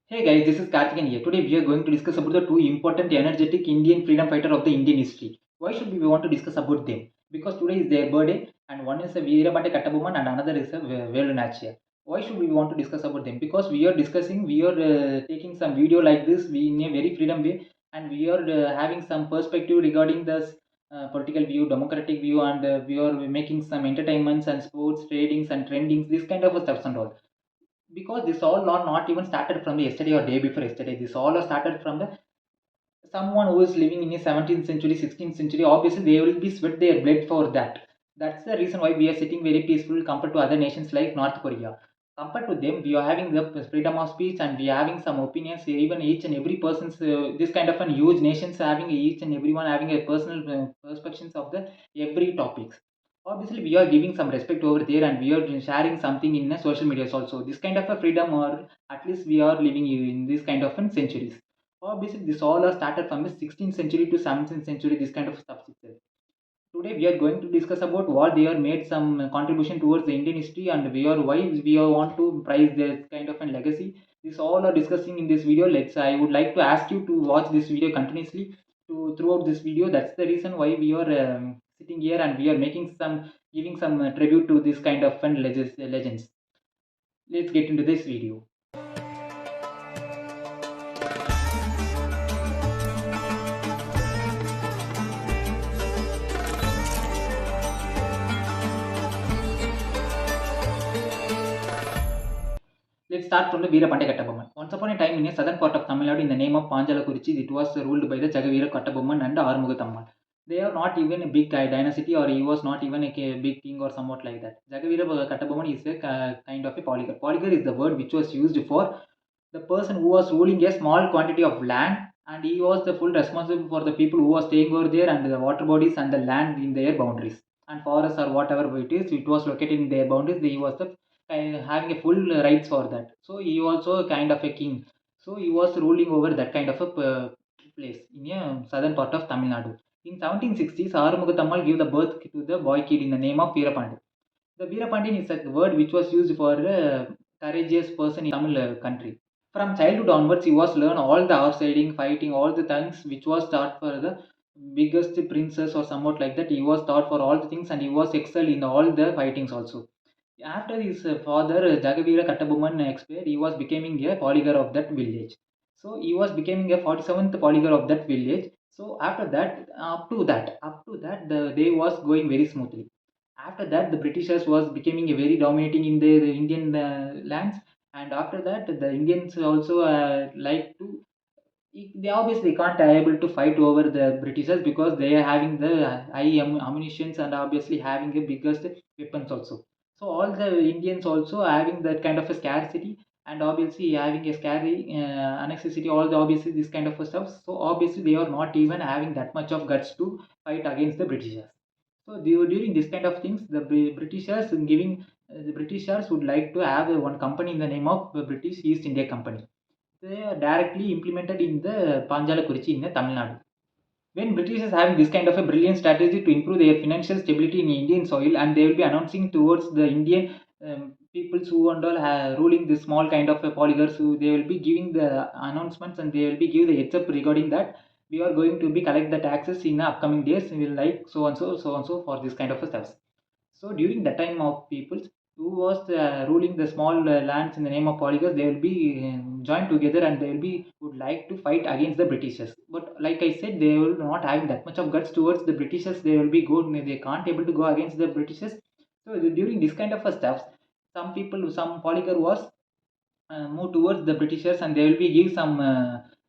Hey guys, this is Karthikeyan here. Today we are going to discuss about the two important energetic Indian freedom fighter of the Indian history. Why should we want to discuss about them? Because today is their birthday and one is a Veerapandiya Kattabomman and another is a Velunachiar. Why should we want to discuss about them? Because we are taking some video like this we in a very freedom way, and we are having some perspective regarding this political view, democratic view, and we are making some entertainments and sports, tradings and trendings, this kind of stuff and all, because this all not even started from the yesterday or day before yesterday. This all are started from the someone who is living in the 17th century, 16th century. Obviously they will be sweat their blood for that. That's the reason why we are sitting very peaceful compared to other nations like North Korea. Compared to them, we are having the freedom of speech and we are having some opinions. Even each and every person's this kind of an huge nations having each and everyone having a personal perspectives of the every topics. Obviously we are giving some respect over there and we are sharing something in the social medias also. This kind of a freedom, or at least we are living in this kind of centuries. Obviously this all are started from the 16th century to 17th century, this kind of stuff itself. Today we are going to discuss about what they are made some contribution towards the Indian history, and we are why we are want to prize their kind of a legacy. This all are discussing in this video. I would like to ask you to watch this video continuously to throughout this video. That's the reason why we are sitting here and we are making some giving some tribute to this kind of fun legends. Let's get into this video. Let's start from the Veerapandiya Kattabomman. Once upon a time in a southern part of Tamil Nadu in the name of Panjalakurichi, it was ruled by the Jagavira Kattabomman and Arumugathammal. They are not even a big dynasty, or he was not even a big king or somewhat like that. Jagavira Kattabomman is a kind of a polygar. Polygar is the word which was used for the person who was ruling a small quantity of land, and he was the full responsible for the people who were staying over there and the water bodies and the land in their boundaries and forests or whatever it was located in their boundaries. He was the having a full rights for that. So he also a kind of a king. So he was ruling over that kind of a place in a southern part of Tamil Nadu. In 1760s, Arumugathammal gave the birth to the boy kid in the name of Veerapandiyan. The Veerapandiyan is a word which was used for a courageous person in Tamil country. From childhood onwards, he was learn all the horse riding, fighting, all the things which was taught for the biggest princess or somewhat like that. He was taught for all the things and he was excelled in all the fightings also. After his father Jagavira Kattabomman expired, he was becoming a polygar of that village. So he was becoming a 47th polygar of that village. So after that, up to that, the day was going very smoothly. After that, the Britishers was becoming a very dominating in the Indian lands, and after that, the Indians also like to. They obviously can't able to fight over the Britishers because they are having the high ammunitions and obviously having the biggest weapons also. So all the Indians also having that kind of a scarcity and obviously having a scary necessity. All the obviously this kind of a stuff. So obviously they are not even having that much of guts to fight against the Britishers. So during this kind of things, the Britishers giving the Britishers would like to have one company in the name of British East India Company. They are directly implemented in the Panjalakurichi in the Tamil Nadu. When Britishers having this kind of a brilliant strategy to improve their financial stability in Indian soil, and they will be announcing towards the Indian peoples who and all ruling this small kind of a polygars, who they will be giving the announcements and they will be give the heads up regarding that we are going to be collect the taxes in the upcoming days. We will like so and so, so and so for this kind of a stuff. So during the time of peoples who was ruling the small lands in the name of polygons, they will be joined together and they will be would like to fight against the Britishers. But like I said, they will not having that much of guts towards the Britishers. They will be good. They can't able to go against the Britishers. So during this kind of a stuff, some people, some polygon was move towards the Britishers and they will be give some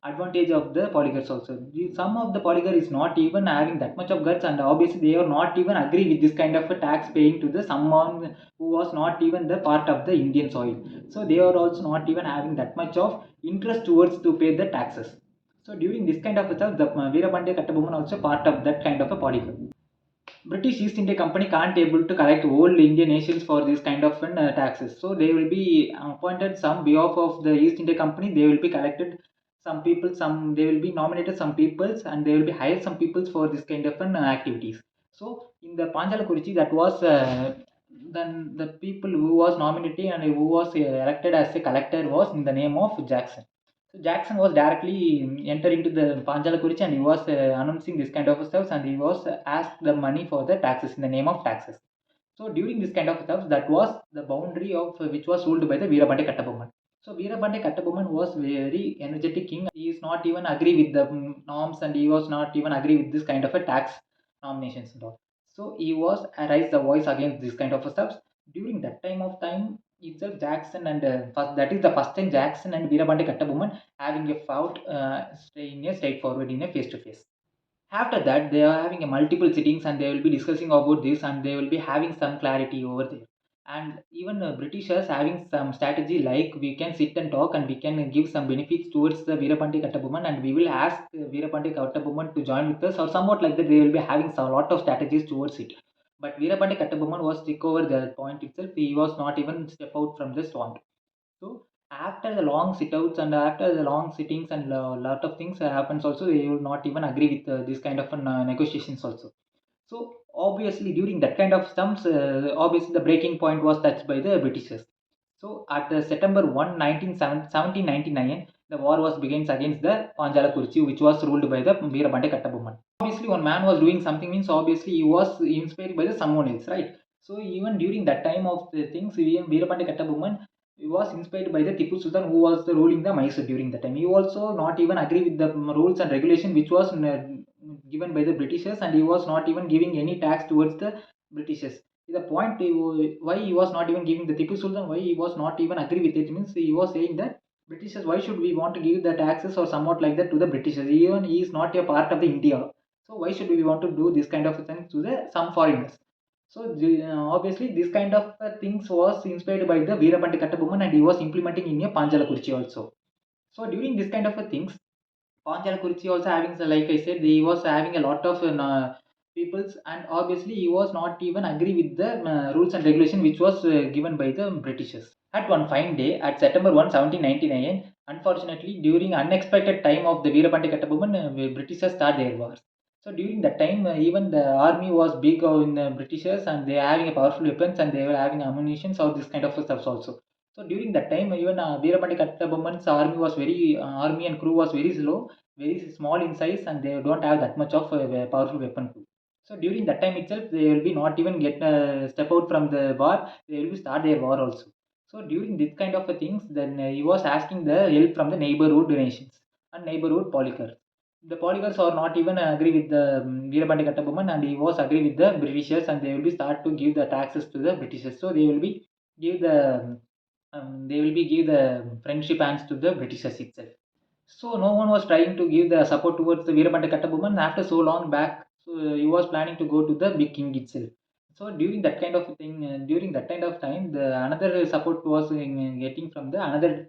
advantage of the polygars also. Some of the polygar is not even having that much of guts and obviously they are not even agree with this kind of a tax paying to the someone who was not even the part of the Indian soil. So they are also not even having that much of interest towards to pay the taxes. So during this kind of stuff, the Veerapandiya Kattabomman also part of that kind of a polygar. British East India Company can't able to collect all Indian nations for this kind of taxes. So they will be appointed some behalf of the East India Company. They will be collected some people, some they will be nominated some peoples, and they will be hired some peoples for this kind of activities. So in the Panjalakurichi, that was then the people who was nominated and who was elected as a collector was in the name of Jackson. So Jackson was directly enter into the Panjalakurichi, and he was announcing this kind of stuff, and he was asked the money for the taxes in the name of taxes. So during this kind of stuff, that was the boundary of which was ruled by the Veerapandi Kattabomman. So Veerapandi Kattabomman was very energetic king. He is not even agree with the norms, and he was not even agree with this kind of a tax nominations and all. So he was raised the voice against this kind of stuff. During that time of time itself, Jackson and first, that is the first time Jackson and Veerapandi Kattabomman having a fight in a straightforward in a face to face. After that, they are having a multiple sittings, and they will be discussing about this, and they will be having some clarity over there. And even Britishers having some strategy, like we can sit and talk, and we can give some benefits towards the Veerapandi Kattabomman, and we will ask Veerapandi Kattabomman to join with us, or somewhat like that. They will be having some lot of strategies towards it. But Veerapandi Kattabomman was stick over the point itself. He was not even step out from the swamp. So after the long sit-outs and after the long sittings and a lot of things happens also, they will not even agree with this kind of negotiations also. So obviously during that kind of stumps, obviously the breaking point was touched by the Britishers. So at the September 1, 1799, the war was begins against the Panjala Kurchi, which was ruled by the Veerapandi Kattabomman. Obviously, one man was doing something means obviously he was inspired by the someone else, right? So even during that time of the things, even Veerapandi Kattabomman was inspired by the Tipu Sultan, who was the ruling the Mysore during the time. He also not even agree with the rules and regulation which was given by the Britishers, and he was not even giving any tax towards the Britishers. The point why he was not even giving the Tipu Sultan, why he was not even agree with it means he was saying that Britishers, why should we want to give the taxes or somewhat like that to the Britishers? Even he is not a part of the India, so why should we want to do this kind of thing to the some foreigners? So obviously this kind of things was inspired by the Veerapandi Kattabomman, and he was implementing in a Panjala Kurichi also. So during this kind of things, Panjala Kurichi also having, like I said, he was having a lot of peoples, and obviously he was not even agree with the rules and regulation which was given by the Britishers. At one fine day, at September 1, 1799, unfortunately, during unexpected time of the Veerapandi Kattabomman, Britishers start their wars. So during that time, even the army was big in the Britishers, and they are having a powerful weapons, and they were having ammunition, or this kind of stuff also. So during that time, even Veerapandi Kattabomman's army was very army and crew was very slow, very small in size, and they don't have that much of a powerful weapon too. So during that time itself, they will be not even get step out from the war. They will be start their war also. So during this kind of a things, then he was asking the help from the neighborhood nations and neighborhood polycars. The polycars are not even agree with the Veerapandi Kattabomman, and he was agree with the Britishers, and they will be start to give the taxes to the Britishers. So they will be give the give the friendship hands to the Britishers itself. So no one was trying to give the support towards the Veerapandi Kattabomman after so long back. So he was planning to go to the big king itself. So during that kind of thing, during that kind of time, the another support was getting from the another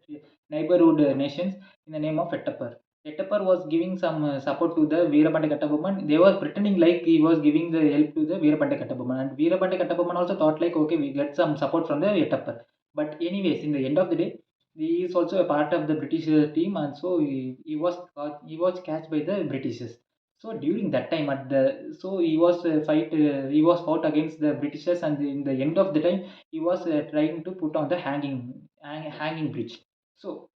neighborhood nations in the name of Ettapar. Ettapar was giving some support to the Veerapandi Kattabomman. They were pretending like he was giving the help to the Veerapandi Kattabomman, and Veerapandi Kattabomman also thought like, okay, we get some support from the Ettapar. But anyways, in the end of the day, he is also a part of the British team, and so he was catched by the Britishers. So during that time, at the so he was fought against the Britishers, and in the end of the time, he was trying to put on the hanging bridge. So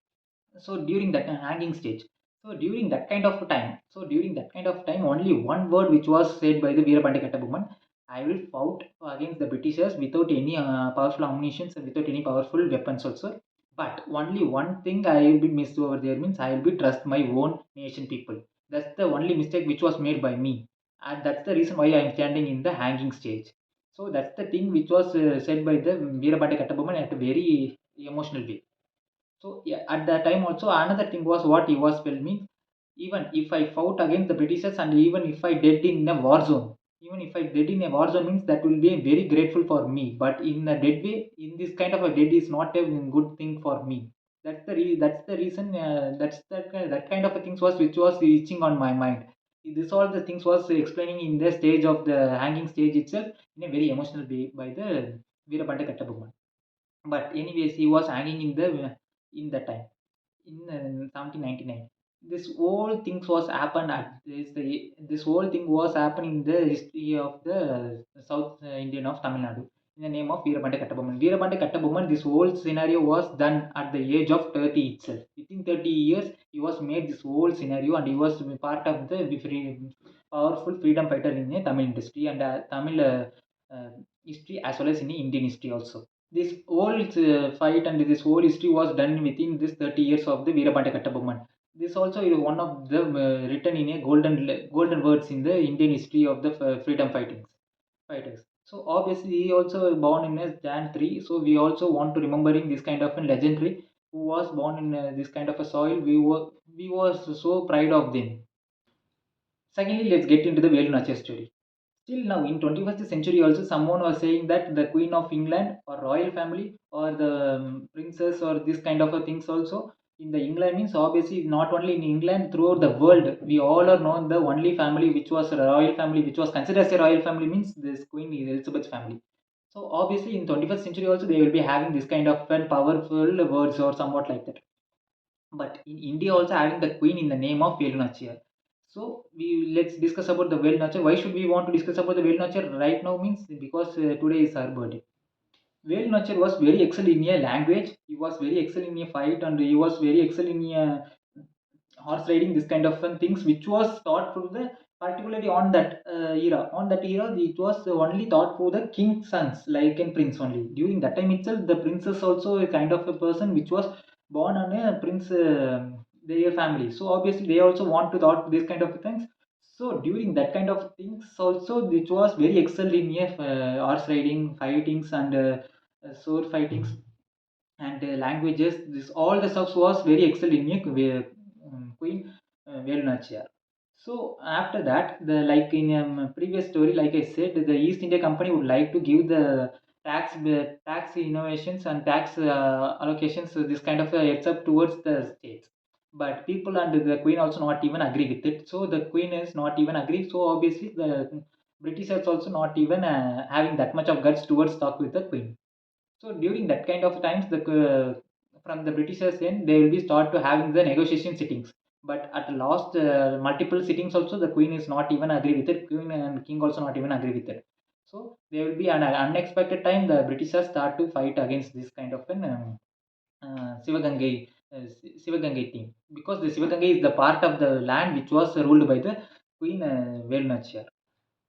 during that hanging stage, so during that kind of time, only one word which was said by the Veerapandi Kattabomman: I will fight against the Britishers without any powerful ammunition and without any powerful weapons also. But only one thing I will be missed over there means I will be trust my own nation people. That's the only mistake which was made by me, and that's the reason why I am standing in the hanging stage. So that's the thing which was said by the Veerapandi Kattabomman at a very emotional way. So yeah, at that time also another thing was what he was felt means, even if I fought against the Britishers, and even if I dead in a war zone, even if I dead in a war zone means that will be very grateful for me. But in a dead way, in this kind of a dead is not a good thing for me. That's the reason. That kind of a things was which was itching on my mind. This all the things was explaining in the stage of the hanging stage itself in a very emotional way by the Veerapandi Kattabomman. But anyways, he was hanging in that time in 1799. This whole things was happened at this whole thing was happening in the history of the South Indian of Tamil Nadu. in the name of Veerapandiya Kattabomman. Veerapandiya Kattabomman, this whole scenario was done at the age of 30 itself. Within 30 years, he was made this whole scenario, and he was part of the powerful freedom fighter in the Tamil industry and Tamil history, as well as in the Indian history also. This whole fight and this whole history was done within this 30 years of the Veerapandiya Kattabomman. This also is one of the written in a golden words in the Indian history of the freedom fighters. So obviously he also born in a Jan 3. So we also want to remembering this kind of a legendary who was born in this kind of a soil. We was so proud of them. Secondly, let's get into the Velunachiar story. Still now in 21st century also someone was saying that the Queen of England or royal family or the princess or this kind of a things also in the England means obviously not only in England, throughout the world we all are known the only family which was a royal family, which was considered as a royal family, means this Queen Elizabeth family. So obviously in 21st century also they will be having this kind of powerful words or somewhat like that. But in India also having the queen in the name of Velunachiar. So we let's discuss about the Velunachiar. Why should we want to discuss about the Velunachiar right now? Means because today is her birthday. Velunachiar was very excellent in a language. He was very excellent in a fight, and he was very excellent in a horse riding, this kind of fun things which was taught for the particularly on that era it was only taught for the king's sons like and prince only. During that time itself the princess also a kind of a person which was born on a prince their family, so obviously they also want to taught this kind of things. So during that kind of things also which was very excelled in horse riding fightings and sword fightings and languages. This all the stuff was very excellent in Queen Velunachiar. So after that, the like in previous story, like I said, the East India Company would like to give the tax innovations and tax allocations, so this kind of heads up towards the states. But people and the Queen also not even agree with it. So the Queen is not even agree. So obviously the Britishers also not even having that much of guts towards talk with the Queen. So during that kind of times, the from the Britishers end, they will be start to having the negotiation sittings. But at last, multiple sittings also, the Queen is not even agree with it. Queen and King also not even agree with it. So there will be an unexpected time. The Britishers start to fight against this kind of an Sivagangai, Sivagangai team, because the Sivagangai is the part of the land which was ruled by the Queen Velnachar.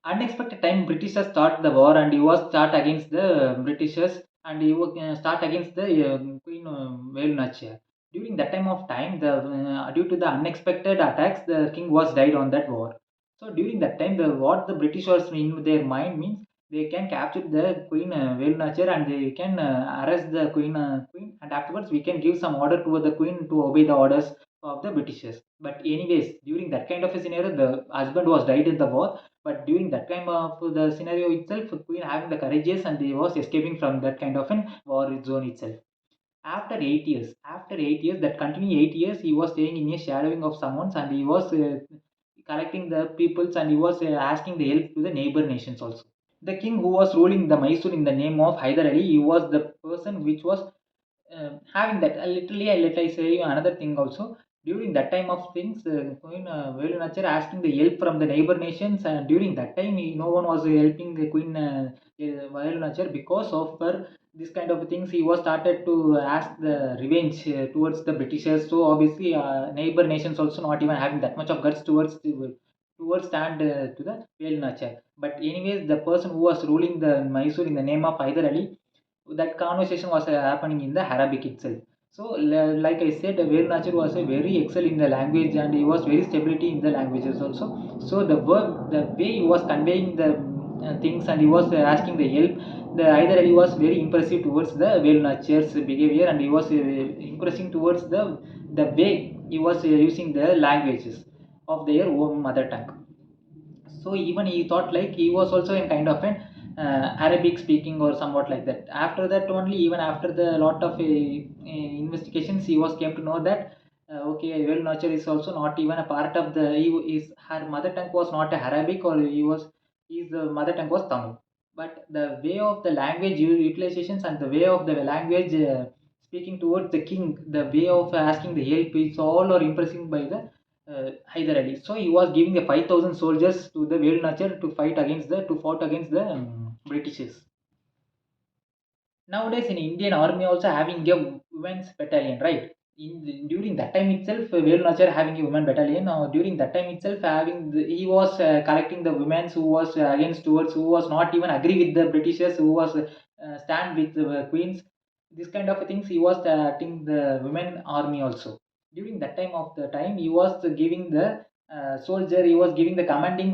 Unexpected time Britishers start the war, and he was start against the Britishers, and he was start against the Queen Velunachiar. During that time of time, the due to the unexpected attacks, the king was died on that war. So during that time, the what the Britishers in their mind means they can capture the Queen Velunachiar, and they can arrest the Queen, and afterwards we can give some order to the Queen to obey the orders of the Britishers. But anyways, during that kind of a scenario, the husband was died in the war, but during that time of the scenario itself, Queen having the courageous and he was escaping from that kind of an war zone itself. After 8 years, that continuing 8 years, he was staying in a shadowing of someone's, and he was collecting the peoples, and he was asking the help to the neighbor nations also. The king who was ruling the Mysore in the name of Hyder Ali, he was the person which was having that literally let I say you another thing also. During that time of things, Queen Velunachiar asking the help from the neighbor nations, and during that time no one was helping the Queen Velunachiar because of her this kind of things. He was started to ask the revenge towards the Britishers. So obviously neighbor nations also not even having that much of guts towards stand to the Velunachiar. But anyways, the person who was ruling the Mysore in the name of Hyder Ali, that conversation was happening in the Arabic itself. So, like I said, Veer was a very excel in the language, and he was very stability in the languages also. So the way he was conveying the things, and he was asking the help, the either he was very impressive towards the Veer behavior, and he was impressing towards the way he was using the languages of their own mother tongue. So even he thought like he was also in kind of an Arabic speaking or somewhat like that. After that only, even after the lot of investigations, he was came to know that okay, well nurture is also not even a part of the is her mother tongue was not a Arabic, or his mother tongue was Tamil. But the way of the language utilizations and the way of the language speaking towards the king, the way of asking the help, it's all are impressing by the Hyder Ali. So he was giving the 5,000 soldiers to the Velunachiar to fight against the to fought against the Britishers. Nowadays in Indian army also having a women's battalion, right? During that time itself, Velunachiar having a women battalion. During that time itself, he was collecting the women who was against towards, who was not even agree with the Britishers, who was stand with the queens. This kind of things he was acting the women army also. During that time of the time, he was giving the soldier. He was giving the commanding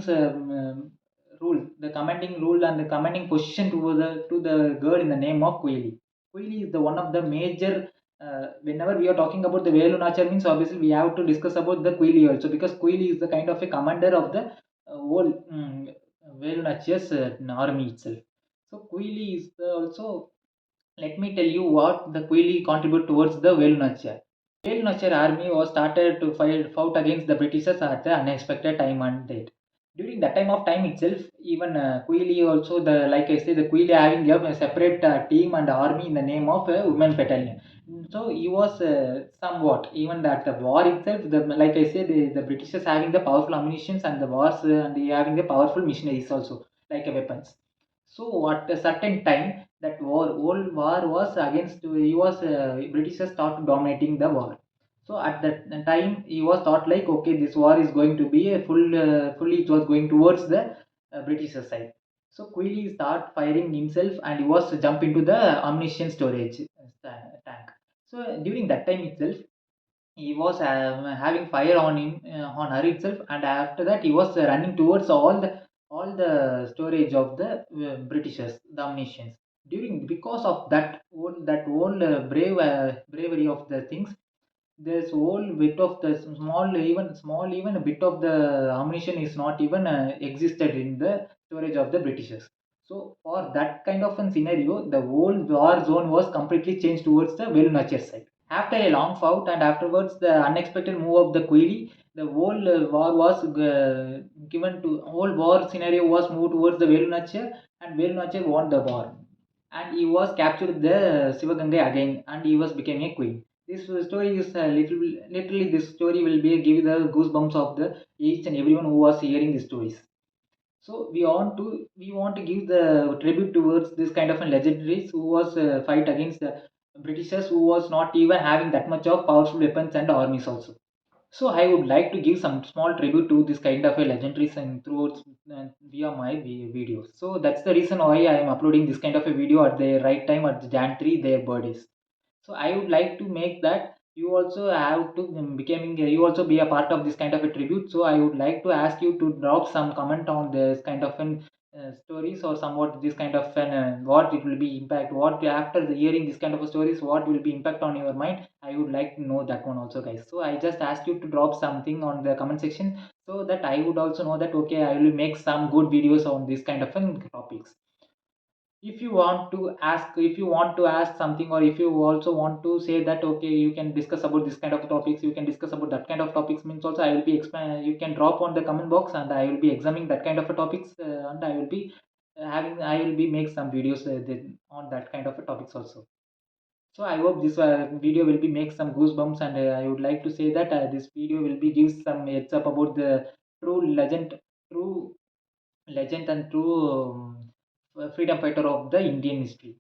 the commanding rule and the commanding position to the girl in the name of Quaili. Quaili is the one of the major. Whenever we are talking about the Velunachiar means obviously we have to discuss about the Quaili also, because Quaili is the kind of a commander of the whole Velunachiar's army itself. So Quaili is also, let me tell you what the Quaili contribute towards the Velunachiar. Velunachiar army was started to fought against the Britishers at the unexpected time and date. During that time of time itself, even Quaili also, the like I say, the Quaili having a separate team and army in the name of a women battalion. So he was somewhat even that the war itself, the like I say, the Britishers having the powerful ammunitions and the wars and they having the powerful missionaries also like weapons. So at a certain time, that whole war was against. He was Britishers start dominating the war. So at that time, he was thought like, okay, this war is going to be a fully it was going towards the Britishers side. So Quilly start firing himself and he was to jump into the ammunition storage tank. So during that time itself, he was having fire on him on her itself, and after that he was running towards all the storage of the Britishers, the ammunitions. During because of that whole bravery of the things, this whole bit of the small even a bit of the ammunition is not even existed in the storage of the Britishers. So for that kind of a scenario, the whole war zone was completely changed towards the Velunachiar side. After a long fight and afterwards the unexpected move of the Quili, the whole war was given to whole war scenario was moved towards the Velunachiar, and Velunachiar won the war, and he was captured the Sivagangai again, and he was became a queen. This story is literally this story will be give the goosebumps of the each and everyone who was hearing the stories. So we want to give the tribute towards this kind of a legendaries who was fight against the Britishers, who was not even having that much of powerful weapons and armies also. So I would like to give some small tribute to this kind of a legendaries and throughout via my videos. So that's the reason why I am uploading this kind of a video at the right time at the Jan 3 their birthdays. So I would like to make that you also have to becoming you also be a part of this kind of a tribute. So I would like to ask you to drop some comment on this kind of an stories, or somewhat this kind of an what it will be impact, what after the hearing this kind of a stories, what will be impact on your mind. I would like to know that one also, guys. So I just ask you to drop something on the comment section, so that I would also know that okay, I will make some good videos on this kind of topics. If you want to ask something, or if you also want to say that okay, you can discuss about this kind of topics, you can discuss about that kind of topics means also I will be explain, you can drop on the comment box and I will be examining that kind of a topics, and I will be make some videos on that kind of a topics also. So I hope this video will be make some goosebumps, and I would like to say that this video will be give some heads up about the true legend, true legend and true freedom fighter of the Indian history.